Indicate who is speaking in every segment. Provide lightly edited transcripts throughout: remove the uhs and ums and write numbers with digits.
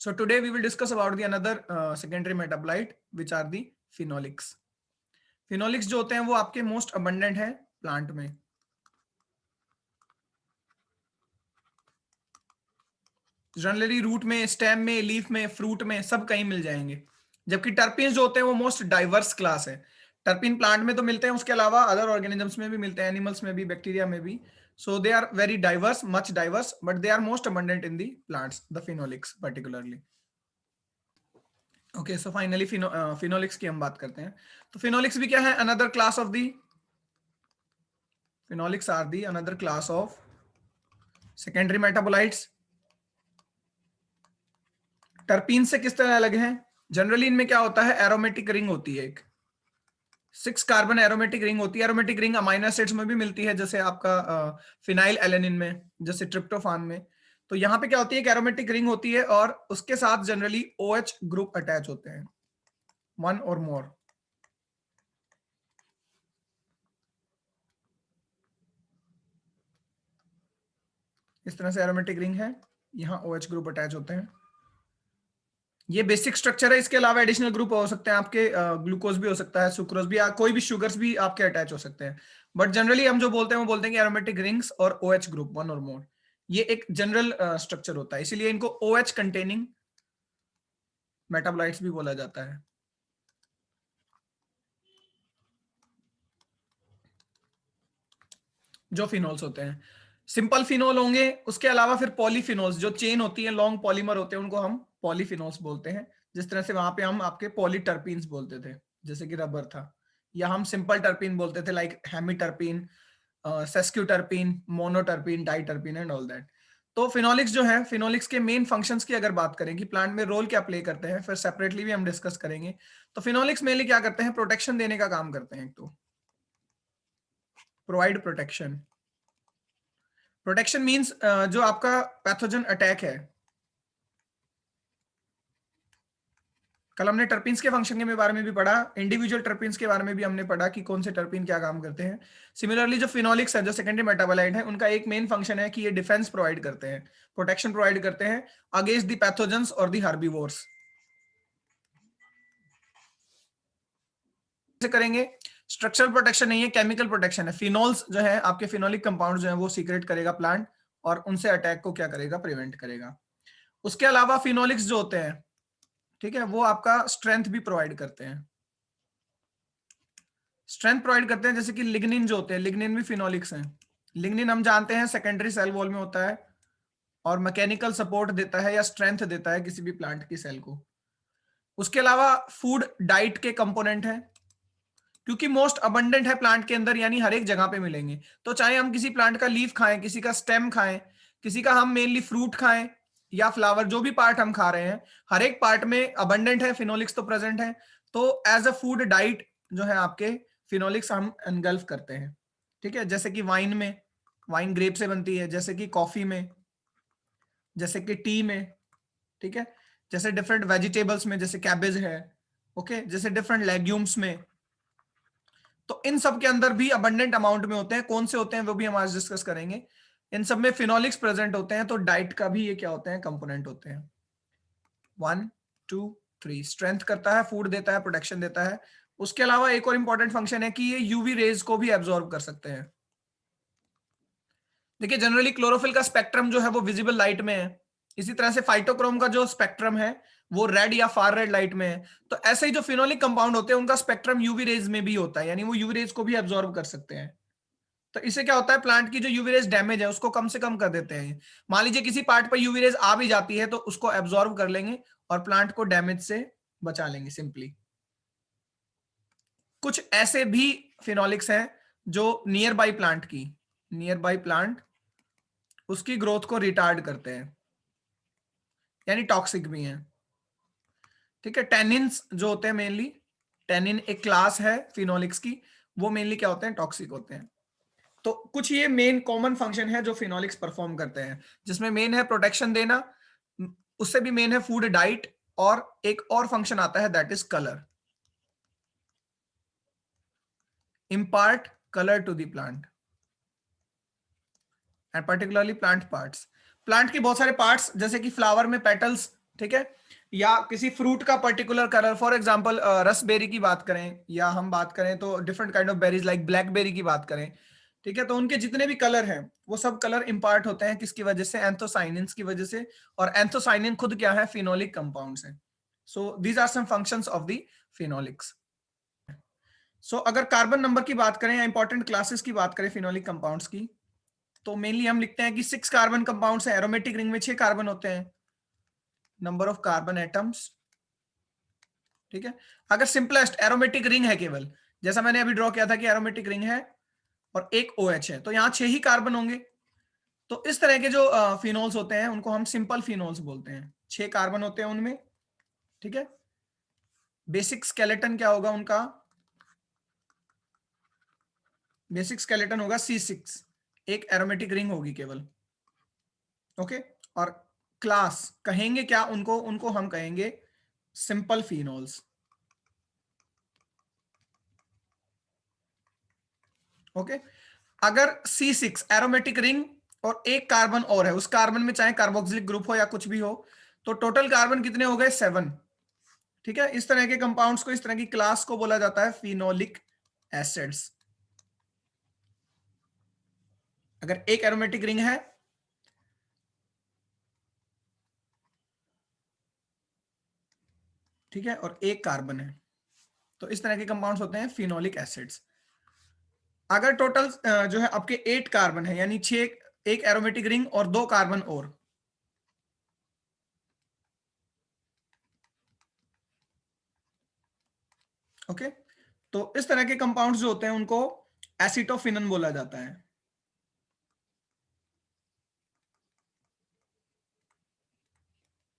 Speaker 1: So today we will discuss about the another secondary metabolite which are the phenolics. Phenolics जो होते हैं वो आपके मोस्ट अबंडेंट है प्लांट में. जनरली रूट में, स्टेम में, लीफ में, फ्रूट में सब कहीं मिल जाएंगे. जबकि टर्पीन्स जो होते हैं वो मोस्ट डाइवर्स क्लास है. टर्पीन प्लांट में तो मिलते हैं, उसके अलावा अदर ऑर्गेनिजम्स में भी मिलते हैं, एनिमल्स में भी, बैक्टीरिया में भी. So they are very diverse, much diverse, but they are most abundant in the plants, the phenolics particularly. Okay, so finally phenolics की हम बात करते हैं. तो phenolics भी क्या है? Another class of the phenolics are the another class of secondary metabolites. Terpene से किस तरह अलग है? जनरली इनमें क्या होता है, एरोमेटिक रिंग होती है, एक 6 कार्बन एरोमेटिक रिंग होती है. एरोमेटिक रिंग अमाइनो एसिड्स में भी मिलती है, जैसे आपका फिनाइल एलेनिन में, जैसे ट्रिप्टोफान में. तो यहाँ पे क्या होती है, एक एरोमेटिक रिंग होती है और उसके साथ जनरली OH ग्रुप अटैच होते हैं, वन और मोर. इस तरह से एरोमेटिक रिंग है, यहाँ OH ग्रुप अटैच होते हैं. ये बेसिक स्ट्रक्चर है. इसके अलावा एडिशनल ग्रुप हो सकते हैं आपके, ग्लूकोज भी हो सकता है, सुक्रोज भी, कोई भी शुगर्स भी आपके अटैच हो सकते हैं. बट जनरली हम जो बोलते हैं वो बोलते हैं कि एरोमेटिक रिंग्स और OH ग्रुप, वन और मोर, ये एक जनरल स्ट्रक्चर होता है. इसीलिए इनको OH कंटेनिंग मेटाबोलाइट्स भी बोला जाता है. जो फिनोल्स होते हैं, सिंपल फिनोल होंगे. उसके अलावा फिर पॉलीफिनोल्स, जो चेन होती है, लॉन्ग पॉलीमर होते हैं, उनको हम पॉलीफिनोल्स बोलते हैं. जिस तरह से वहां पे हम आपके पॉलीटर्पीन्स बोलते थे, जैसे कि रबर था, या हम सिंपल टर्पीन बोलते थे, like hemiterpene, sesquiterpene, monoterpene, diterpene and all that. तो फिनोलिक्स जो है, फिनोलिक्स के मेन फंक्शंस की अगर बात करें कि प्लांट में रोल क्या प्ले करते हैं, फिर सेपरेटली भी हम डिस्कस करेंगे. तो फिनोलिक्स मेनली क्या करते हैं, प्रोटेक्शन देने का काम करते हैं. एक तो प्रोवाइड प्रोटेक्शन. प्रोटेक्शन मींस जो आपका पैथोजन अटैक है. कल हमने टर्पीन्स के फंक्शन के बारे में भी पढ़ा, इंडिविजुअल टर्पीन्स के बारे में भी हमने पढ़ा कि कौन से टर्पीन क्या काम करते हैं. सिमिलरली जो फिनोलिक्स है, जो सेकेंडरी मेटाबोलाइट है, उनका एक मेन फंक्शन है कि ये डिफेंस प्रोवाइड करते हैं, प्रोटेक्शन प्रोवाइड करते हैं अगेंस्ट द पैथोजेंस और द हर्बीवोर्स. करेंगे, स्ट्रक्चरल प्रोटेक्शन नहीं है, केमिकल प्रोटेक्शन है. फिनोल्स जो है आपके, फिनोलिक कंपाउंड जो है वो सीक्रेट करेगा प्लांट, और उनसे अटैक को क्या करेगा, प्रिवेंट करेगा. उसके अलावा फिनोलिक्स जो होते हैं, ठीक है, वो आपका स्ट्रेंथ भी प्रोवाइड करते हैं. स्ट्रेंथ प्रोवाइड करते हैं, जैसे कि लिग्निन जो होते हैं, लिग्निन भी फिनोलिक्स हैं. लिग्निन हम जानते हैं सेकेंडरी सेल वॉल में होता है और मैकेनिकल सपोर्ट देता है या स्ट्रेंथ देता है किसी भी प्लांट की सेल को. उसके अलावा फूड डाइट के कंपोनेंट है, क्योंकि मोस्ट अबंडेंट है प्लांट के अंदर, यानी हर एक जगह पे मिलेंगे. तो चाहे हम किसी प्लांट का लीफ खाएं, किसी का स्टेम खाएं, किसी का हम मेनली फ्रूट खाएं या फ्लावर, जो भी पार्ट हम खा रहे हैं, हर एक पार्ट में अबंडेंट है, फिनोलिक्स तो प्रेजेंट है. तो एज अ फूड डाइट जो है आपके, फिनोलिक्स हम एनगल्फ करते हैं. ठीक है, जैसे कि वाइन में, वाइन ग्रेप से बनती है, जैसे कि कॉफी में, जैसे कि टी में, ठीक है, जैसे डिफरेंट वेजिटेबल्स में, जैसे कैबेज है, ओके, जैसे डिफरेंट लेग्यूम्स में. तो इन सब के अंदर भी अबंडेंट अमाउंट में होते हैं. कौन से होते हैं वो भी हम आज डिस्कस करेंगे. इन सब में फिनोलिक्स प्रेजेंट होते हैं, तो डाइट का भी ये क्या होते हैं, कंपोनेंट होते हैं. 1 2 3, स्ट्रेंथ करता है, फूड देता है, प्रोटेक्शन देता है. उसके अलावा एक और इंपॉर्टेंट फंक्शन है कि ये यूवी रेज को भी एब्जॉर्ब कर सकते हैं. देखिए, जनरली क्लोरोफिल का स्पेक्ट्रम जो है वो विजिबल लाइट में है. इसी तरह से फाइटोक्रोम का जो स्पेक्ट्रम है वो रेड या फार रेड लाइट में है. तो ऐसे ही जो फिनोलिक कंपाउंड होते हैं उनका स्पेक्ट्रम यूवी रेज में भी होता है, यानी वो यूवी रेज को भी एब्जॉर्ब कर सकते हैं. तो इससे क्या होता है, प्लांट की जो यूवी रेज डैमेज है उसको कम से कम कर देते हैं. मान लीजिए किसी पार्ट पर यूवी रेज आ भी जाती है तो उसको एब्जॉर्ब कर लेंगे और प्लांट को डैमेज से बचा लेंगे सिंपली. कुछ ऐसे भी फिनोलिक्स हैं जो नियर बाई प्लांट की, नियर बाई प्लांट उसकी ग्रोथ को रिटार्ड करते हैं, यानी टॉक्सिक भी हैं. ठीक है, टेनिन्स जो होते हैं, मेनली टेनिन एक क्लास है फिनोलिक्स की, वो मेनली क्या होते हैं, टॉक्सिक होते हैं. तो कुछ ये मेन कॉमन फंक्शन है जो फिनोलिक्स परफॉर्म करते हैं, जिसमें मेन है प्रोटेक्शन देना, उससे भी मेन है फूड डाइट, और एक और फंक्शन आता है that is colour, impart colour to the plant and particularly plant parts. Plant के बहुत सारे पार्ट्स, जैसे कि फ्लावर में पेटल्स, ठीक है, या किसी फ्रूट का particular colour, for example raspberry की बात करें, या हम बात करें तो different kind of berries like blackberry की बात करें, ठीक है, तो उनके जितने भी कलर हैं वो सब कलर इंपार्ट होते हैं किसकी वजह से, एंथोसाइनिन्स की वजह से, और एंथोसाइनिन खुद क्या है, फिनोलिक कंपाउंड्स हैं। So these are some functions of the phenolics. So अगर कार्बन नंबर की बात करें या इंपॉर्टेंट क्लासेस की बात करें फिनोलिक कंपाउंड्स की, तो मेनली हम लिखते हैं कि 6 कार्बन कंपाउंड्स हैं, एरोमेटिक रिंग में 6 कार्बन होते हैं, नंबर ऑफ कार्बन एटम्स, ठीक है। अगर सिंपलेस्ट एरोमेटिक रिंग है केवल, जैसा मैंने अभी ड्रॉ किया था कि एरोमेटिक रिंग है और एक OH है, तो यहां 6 ही कार्बन होंगे। तो इस तरह के जो फिनोल्स होते हैं उनको हम सिंपल फिनोल्स बोलते हैं, 6 कार्बन होते हैं उनमें, ठीक है। बेसिक स्केलेटन क्या होगा उनका, बेसिक स्केलेटन होगा C6, एक एरोमेटिक रिंग होगी केवल, ओके। और क्लास कहेंगे क्या उनको, उनको हम कहेंगे सिंपल फिनोल्स, ओके। अगर C6 एरोमेटिक रिंग और एक कार्बन और है, उस कार्बन में चाहे कार्बोक्सिलिक ग्रुप हो या कुछ भी हो, तो टोटल कार्बन कितने हो गए, 7, ठीक है। इस तरह के कंपाउंड्स को, इस तरह की क्लास को बोला जाता है फिनोलिक एसिड्स। अगर एक एरोमेटिक रिंग है, ठीक है, और एक कार्बन है, तो इस तरह के कंपाउंड्स होते हैं फिनोलिक एसिड्स। अगर टोटल जो है आपके 8 कार्बन है, यानी 6, एक एरोमेटिक रिंग और 2 कार्बन और, ओके, तो इस तरह के कंपाउंड्स जो होते हैं उनको एसिटोफिनन बोला जाता है।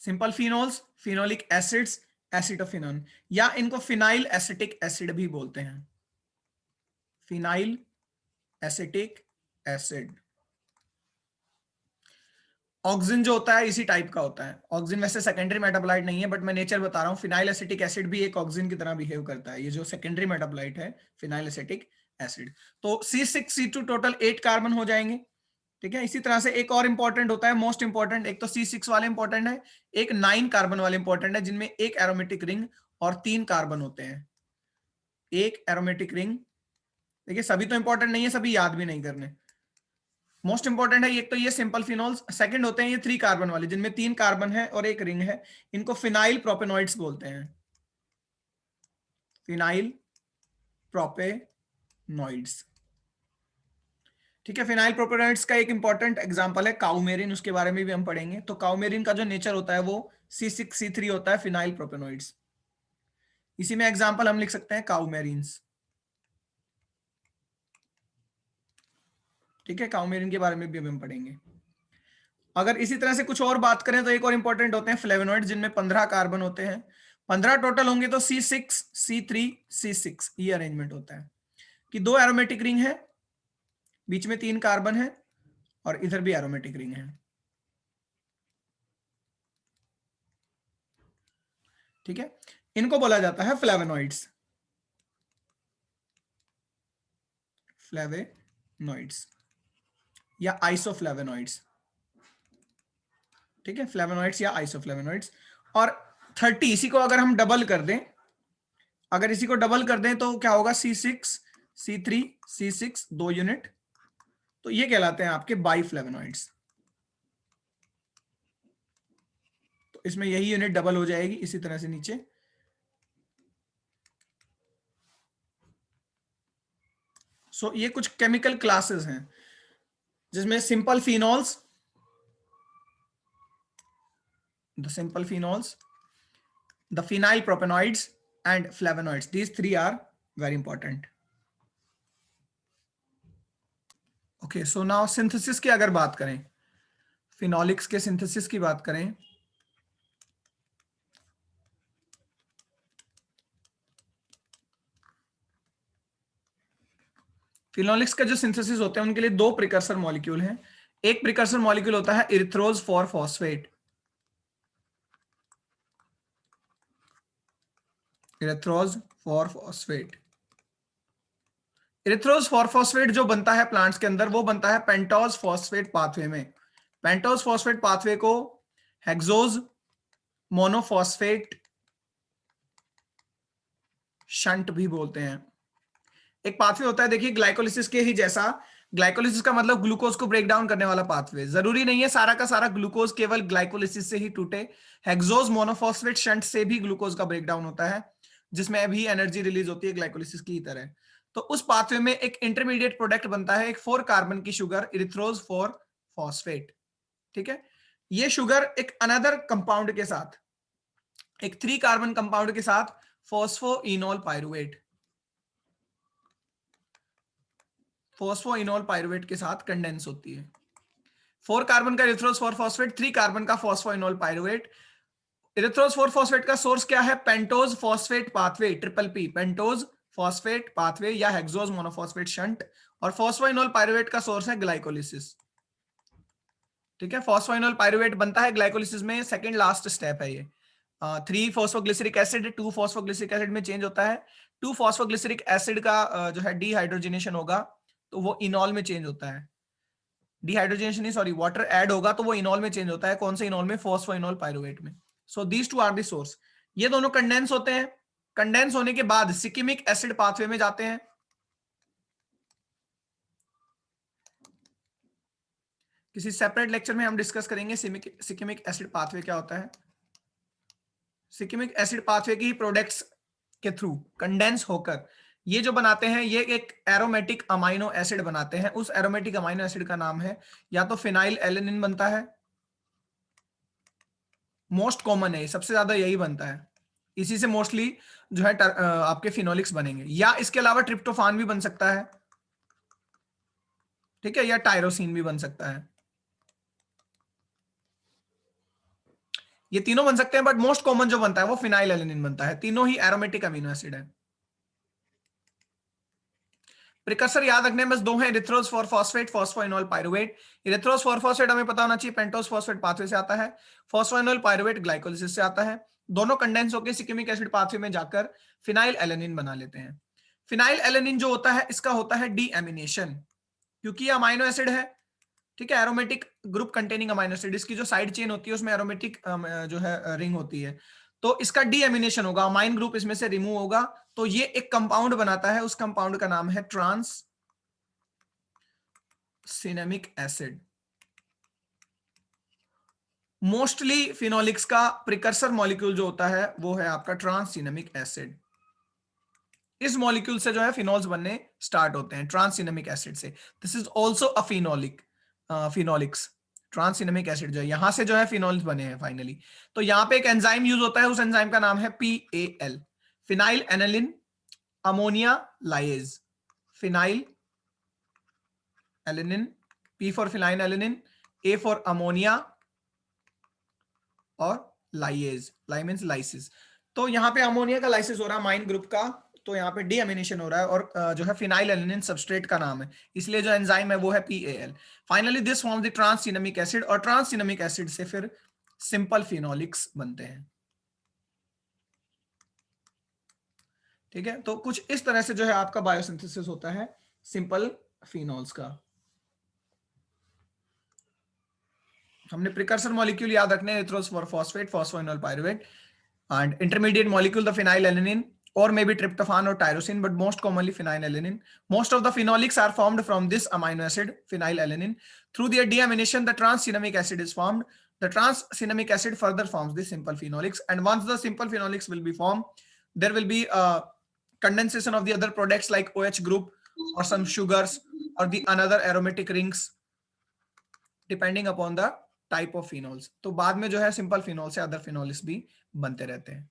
Speaker 1: सिंपल फिनोल्स, फिनोलिक एसिड्स, एसिटोफिनन, या इनको फिनाइल एसिटिक एसिड भी बोलते हैं, फिनाइल एसिटिक एसिड। ऑक्सीजन जो होता है इसी टाइप का होता है, ऑक्सीजन वैसे सेकेंडरी मेटाबोलाइट नहीं है, बट मैं नेचर बता रहा हूँ, फिनाइल एसिटिक एसिड भी एक ऑक्सीजन की तरह बिहेव करता है, ये जो सेकेंडरी मेटाबोलाइट है फिनाइल एसिटिक एसिड। तो C6C2 टोटल 8 कार्बन हो जाएंगे, ठीक है। इसी तरह से एक और इंपॉर्टेंट होता है, मोस्ट इंपॉर्टेंट, एक तो C6 वाले इंपॉर्टेंट है, एक 9 कार्बन वाले इंपॉर्टेंट है, जिनमें एक एरोमेटिक रिंग और 3 कार्बन होते हैं, एक एरोमेटिक रिंग। देखिए सभी तो इंपॉर्टेंट नहीं है, सभी याद भी नहीं करने, मोस्ट इंपॉर्टेंट है एक तो ये सिंपल फिनोल्स, सेकंड होते हैं ये 3 कार्बन वाले जिनमें 3 कार्बन है और एक रिंग है, इनको फिनाइल प्रोपेनॉइड्स बोलते हैं, फिनाइल प्रोपेनॉइड्स, ठीक है। फिनाइल प्रोपेनॉइड्स का एक इंपॉर्टेंट एग्जांपल है काउमेरिन, उसके बारे में भी हम पढ़ेंगे। तो काउमेरिन का जो नेचर होता है वो C6C3 होता है, फिनाइल प्रोपेनॉइड्स। इसी में एग्जांपल हम लिख सकते हैं काउमेरिन्स, ठीक है, काउमेरिन के बारे में भी हम पढ़ेंगे। अगर इसी तरह से कुछ और बात करें तो एक और इंपॉर्टेंट होते हैं फ्लेवोनॉइड, जिनमें 15 कार्बन होते हैं, 15 टोटल होंगे, तो C6C3C6 ये अरेंजमेंट होता है कि 2 एरोमेटिक रिंग है, बीच में 3 कार्बन है और इधर भी एरोमेटिक रिंग है, ठीक है। इनको बोला जाता है फ्लेवोनॉइड्स, फ्लेवोनॉइड्स या आइसोफ्लेवोनॉइड्स, ठीक है, फ्लेवोनॉइड्स या आइसोफ्लेवोनॉइड्स। और 30 इसी को अगर हम डबल कर दें, अगर इसी को डबल कर दें तो क्या होगा, C6C3C6 2 यूनिट, तो ये कहलाते हैं आपके बाइफ्लेवोनॉइड्स। तो इसमें यही यूनिट डबल हो जाएगी इसी तरह से नीचे। सो ये कुछ केमिकल क्लासेस हैं जिसमें simple phenols, the simple phenols, the phenyl propanoids and flavonoids, these three are very important. Okay, so now synthesis की अगर बात करें, फिनोलिक्स के सिंथेसिस की बात करें, फिनोलिक्स का जो सिंथेसिस होते हैं उनके लिए 2 प्रिकर्सर मॉलिक्यूल हैं। एक प्रिकर्सर मॉलिक्यूल होता है इरिथ्रोज 4 फॉस्फेट, इरिथ्रोज 4 फॉस्फेट। इरिथ्रोज 4 फॉस्फेट जो बनता है प्लांट्स के अंदर, वो बनता है पेंटोज फॉस्फेट पाथवे में। पेंटोज फॉस्फेट पाथवे को हेक्सोज मोनोफॉस्फेट शंट भी बोलते हैं। एक पाथवे होता है देखिए ग्लाइकोलिसिस के ही जैसा, ग्लाइकोलिसिस का मतलब ग्लूकोज को ब्रेक डाउन करने वाला पाथवे। जरूरी नहीं है सारा का सारा ग्लूकोज केवल ग्लाइकोलिसिस से ही टूटे, हेक्सोज मोनोफॉस्फेट शंट से भी ग्लूकोज का ब्रेक डाउन होता है, जिसमें भी एनर्जी रिलीज होती है ग्लाइकोलिसिस की तरह। तो उस पाथवे में एक इंटरमीडिएट प्रोडक्ट बनता है, एक 4 कार्बन की शुगर इरिथ्रोज 4 फॉस्फेट। ठीक है, ये शुगर एक अनदर कंपाउंड के साथ, एक 3 कार्बन कंपाउंड के साथ फॉस्फोइनोल पायरुवेट, फॉस्फोइनोल पायरुवेट के साथ कंडेंस होती है। 4 कार्बन का इरिथ्रोज 4 फॉस्फेट, 3 कार्बन का फॉस्फोइनोल पायरुवेट। इरिथ्रोज 4 फॉस्फेट का सोर्स क्या है? Pentose phosphate pathway, triple P, pentose phosphate pathway या हेक्सोज मोनोफॉस्फेट शंट। और फॉस्फोइनोल पायरुवेट का सोर्स है ग्लाइकोलिसिस। ठीक है, फॉस्फोइनोल पायरुवेट बनता है ग्लाइकोलिसिस में, सेकंड लास्ट स्टेप है ये। 3 फॉस्फोग्लिसरिक एसिड 2 फॉस्फोग्लिसरिक एसिड में चेंज होता है। 2 फॉस्फोग्लिसरिक एसिड का जो है डीहाइड्रोजनेशन होगा तो वो इनॉल में चेंज होता है। डीहाइड्रोजनेशन नहीं, सॉरी, वाटर ऐड होगा तो वो इनॉल में चेंज होता है। कौन से इनॉल में? फॉस्फोइनोल पायरुवेट में। So these two are the source. ये दोनों कंडेंस होते हैं, कंडेंस होने के बाद सिकिमिक एसिड पाथवे में जाते हैं। किसी सेपरेट लेक्चर में हम डिस्कस करेंगे सिकिमिक एसिड पाथवे क्या होता है। सिकिमिक एसिड पाथवे की प्रोडक्ट्स के थ्रू कंडेंस होकर ये जो बनाते हैं, ये एक एरोमेटिक अमाइनो एसिड बनाते हैं। उस एरोमेटिक अमाइनो एसिड का नाम है या तो फिनाइल एलेनिन बनता है, मोस्ट कॉमन है, सबसे ज्यादा यही बनता है, इसी से मोस्टली जो है आपके फिनोलिक्स बनेंगे। या इसके अलावा ट्रिप्टोफान भी बन सकता है, ठीक है, या टायरोसिन भी बन सकता है। ये तीनों बन सकते हैं, बट मोस्ट कॉमन जो बनता है वो फिनाइल एलेनिन बनता है। तीनों ही एरोमेटिक अमीनो एसिड है। प्रिकर्सर याद रखने में बस दो हैं, इरिथ्रोज 4 फॉस्फेट, फॉस्फोइनोल पायरुवेट। इरिथ्रोज 4 फॉस्फेट हमें पता होना चाहिए पेंटोज फॉस्फेट पाथवे से आता है, फॉस्फोइनोल पायरुवेट ग्लाइकोलिसिस से आता है। दोनों कंडेंस होकर सिकिमिक एसिड पाथवे में जाकर फिनाइल एलेनिन बना लेते हैं। फिनाइल एलेनिन जो होता है इसका होता है डीएमिनेशन, क्योंकि ये अमाइनो एसिड है, ठीक है, aromatic group containing amino acid. इसकी जो साइड चेन होती है उसमें एरोमेटिक जो है रिंग होती है, तो इसका डीएमिनेशन होगा, अमाइन ग्रुप इसमें से रिमूव होगा, तो ये एक कंपाउंड बनाता है। उस कंपाउंड का नाम है trans cinnamic acid. Mostly phenolics का प्रिकर्सर मॉलिक्यूल जो होता है वो है आपका ट्रांस सिनेमिक एसिड। इस मॉलिक्यूल से जो है फिनोल्स बनने स्टार्ट होते हैं, ट्रांस सिनेमिक एसिड से। This is also a phenolic, phenolics. Trans cinnamic acid जो है यहां से जो है फिनोल्स बने हैं फाइनली। तो यहां पे एक एंजाइम यूज होता है, उस एंजाइम का नाम है PAL, phenyl aniline ammonia lyase. Phenyl alanine, P for phenyl alanine, A for ammonia और लाइएज, लाई मींस लाइसिस। तो यहाँ पे अमोनिया का लाइसिस हो रहा है माइन ग्रुप का, तो यहाँ पे डीएमिनेशन हो रहा है, और जो है फिनाइल एलेनिन सबस्ट्रेट का नाम है, इसलिए जो एंजाइम है वो है PAL। Finally this form the trans cinnamic acid, और ट्रांस सिनेमिक एसिड से फिर सिंपल फिनोलिक्स बनते हैं। ठीक है, तो कुछ इस तरह से जो है आपका बायोसिंथेसिस होता है सिंपल फिनोल्स का। हमने प्रिकर्सर मॉलिक्यूल याद रखने हैं, इरिथ्रोज 4 phosphate, phosphoenol pyruvate, and intermediate molecule the phenylalanine or maybe tryptophan or tyrosine, but most commonly phenylalanine. Most of the phenolics are formed from this amino acid phenylalanine. Through their deamination the trans-cinnamic acid is formed. The trans-cinnamic acid further forms the simple phenolics, and once the simple phenolics will be formed, there will be a condensation of the other products like OH group or some sugars or the another aromatic rings depending upon the type of phenols. तो बाद में जो है simple phenol से other phenols भी बनते रहते हैं।